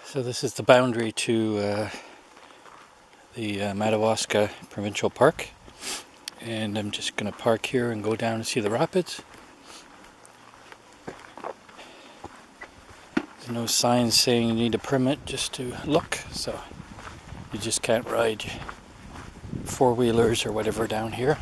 So this is the boundary to the Madawaska Provincial Park, and I'm just going to park here and go down and see the rapids. There's no signs saying you need a permit just to look, so you just can't ride four-wheelers or whatever down here.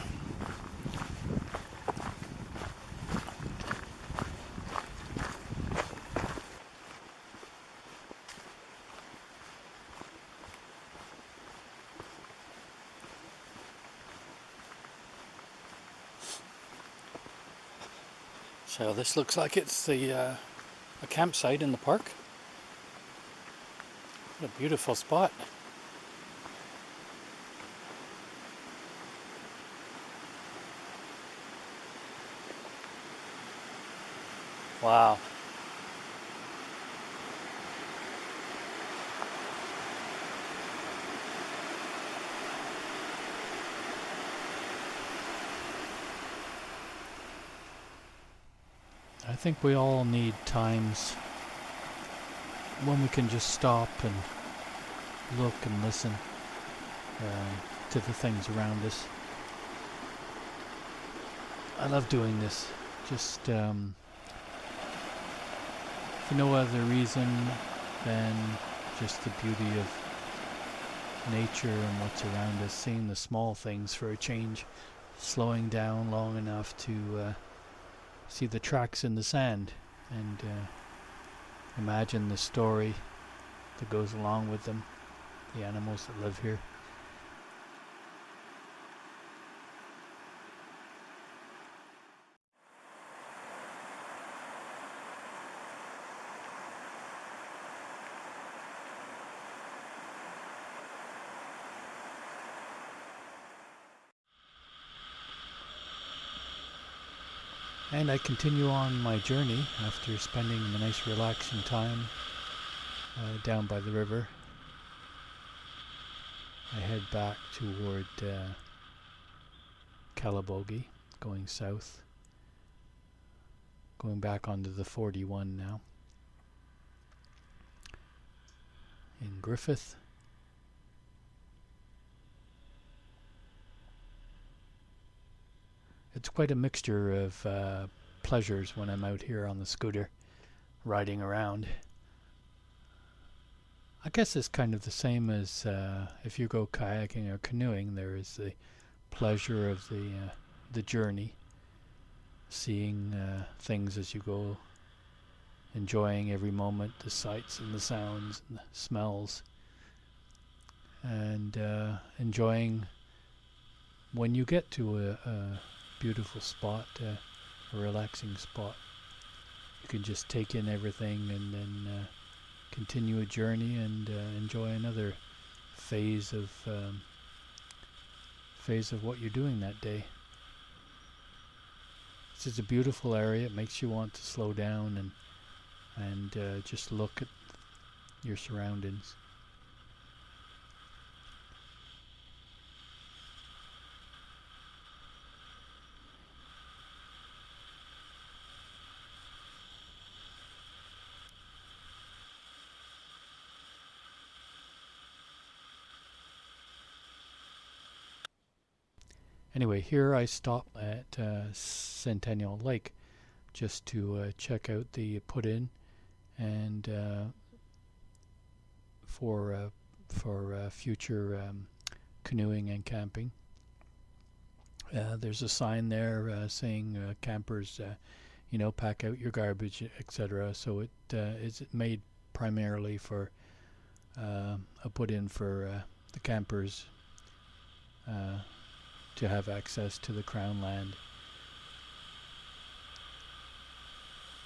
So this looks like it's a campsite in the park. What a beautiful spot. Wow. I think we all need times when we can just stop and look and listen to the things around us. I love doing this, just for no other reason than just the beauty of nature and what's around us, seeing the small things for a change, slowing down long enough to see the tracks in the sand and imagine the story that goes along with them, the animals that live here. And I continue on my journey after spending a nice relaxing time down by the river. I head back toward Calabogie, going south, going back onto the 41 now. In Griffith. It's quite a mixture of pleasures when I'm out here on the scooter, riding around. I guess it's kind of the same as if you go kayaking or canoeing. There is the pleasure of the journey, seeing things as you go, enjoying every moment, the sights and the sounds and the smells, and enjoying when you get to a beautiful spot, a relaxing spot. You can just take in everything and then continue a journey and enjoy another phase of what you're doing that day. This is a beautiful area. It makes you want to slow down and just look at your surroundings. Anyway, here I stop at Centennial Lake just to check out the put-in and for future canoeing and camping. There's a sign there saying campers, pack out your garbage, etc. So it is made primarily for a put-in for the campers to have access to the Crown land.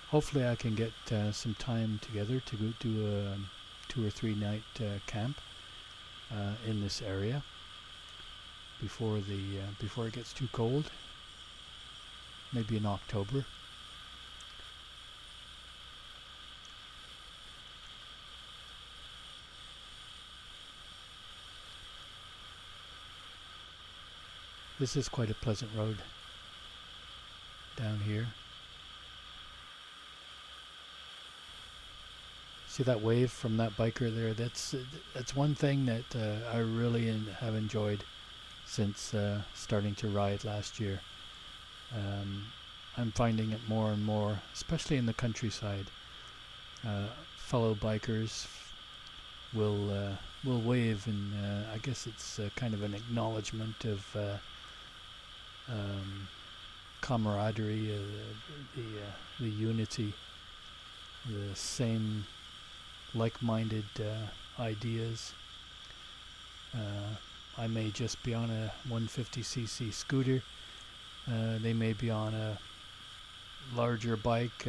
Hopefully I can get some time together to go do a 2 or 3 night camp in this area before it gets too cold, maybe in October. This is quite a pleasant road down here. See that wave from that biker there? That's one thing that I really have enjoyed since starting to ride last year. I'm finding it more and more, especially in the countryside. Fellow bikers will wave, and I guess it's kind of an acknowledgement of camaraderie, the unity, the same like-minded ideas. I may just be on a 150cc scooter. They may be on a larger bike,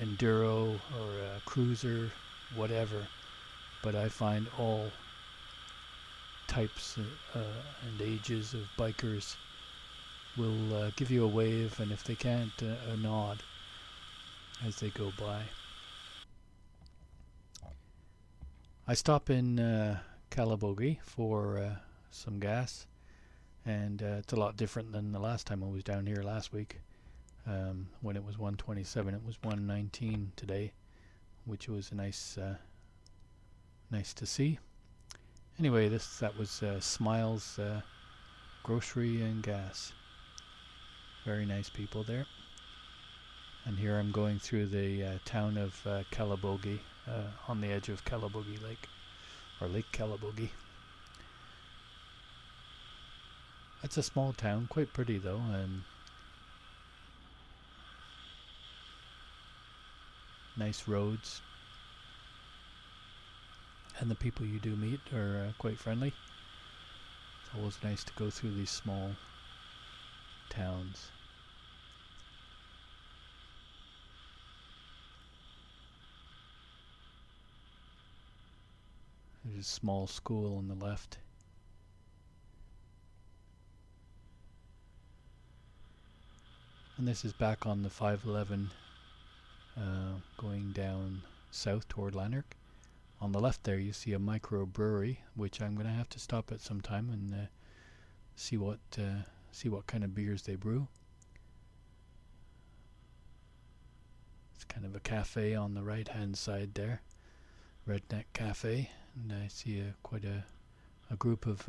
enduro or a cruiser, whatever. But I find all types and ages of bikers will give you a wave, and if they can't, a nod as they go by. I stop in Calabogie for some gas, and it's a lot different than the last time I was down here last week. When it was 127, it was 119 today, which was nice to see. Anyway, that was Smiles Grocery and Gas. Very nice people there. And here I'm going through the town of Calabogie, on the edge of Calabogie Lake, or Lake Calabogie. It's a small town, quite pretty though. Nice roads, and the people you do meet are quite friendly. It's always nice to go through these small towns. There's a small school on the left. And this is back on the 511 going down south toward Lanark. On the left there you see a microbrewery, which I'm going to have to stop at some time and see what kind of beers they brew. It's kind of a cafe on the right hand side there, Redneck Cafe, and I see quite a group of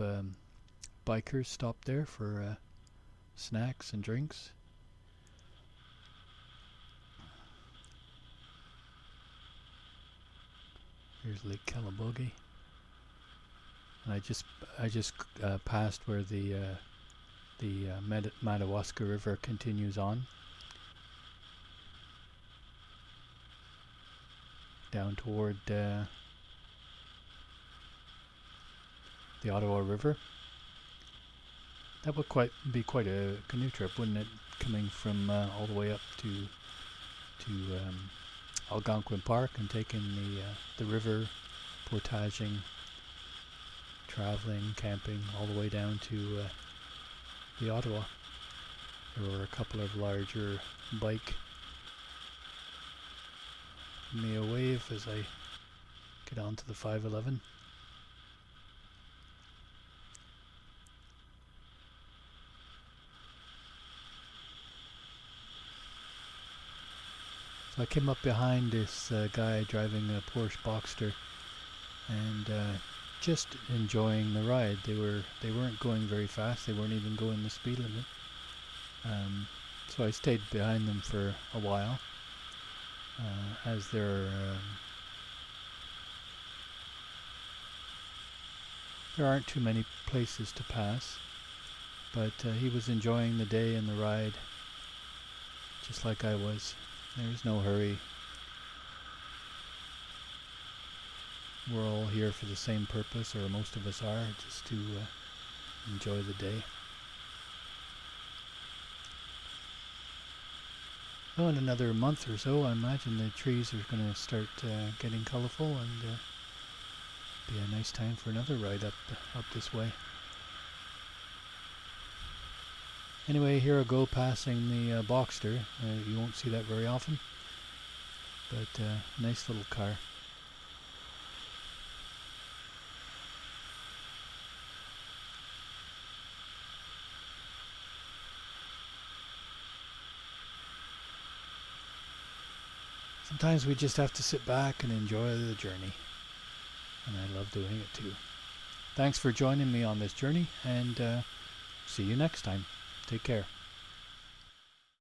bikers stopped there for snacks and drinks. Here's Lake Calabogie, and I just passed where the Madawaska River continues on down toward the Ottawa River. That would be quite a canoe trip, wouldn't it? Coming from all the way up to Algonquin Park and taking the river, portaging, traveling, camping all the way down to the Ottawa. There were a couple of larger bike. Give me a wave as I get onto the 511. So I came up behind this guy driving a Porsche Boxster, and just enjoying the ride. They weren't going very fast. They weren't even going the speed limit. So I stayed behind them for a while, as there aren't too many places to pass. But he was enjoying the day and the ride, just like I was. There's no hurry. We're all here for the same purpose, or most of us are, just to enjoy the day. Oh, in another month or so, I imagine the trees are going to start getting colorful, and be a nice time for another ride up this way. Anyway, here I go passing the Boxster. You won't see that very often, but nice little car. sometimes we just have to sit back and enjoy the journey. And I love doing it too. Thanks for joining me on this journey, and see you next time. Take care.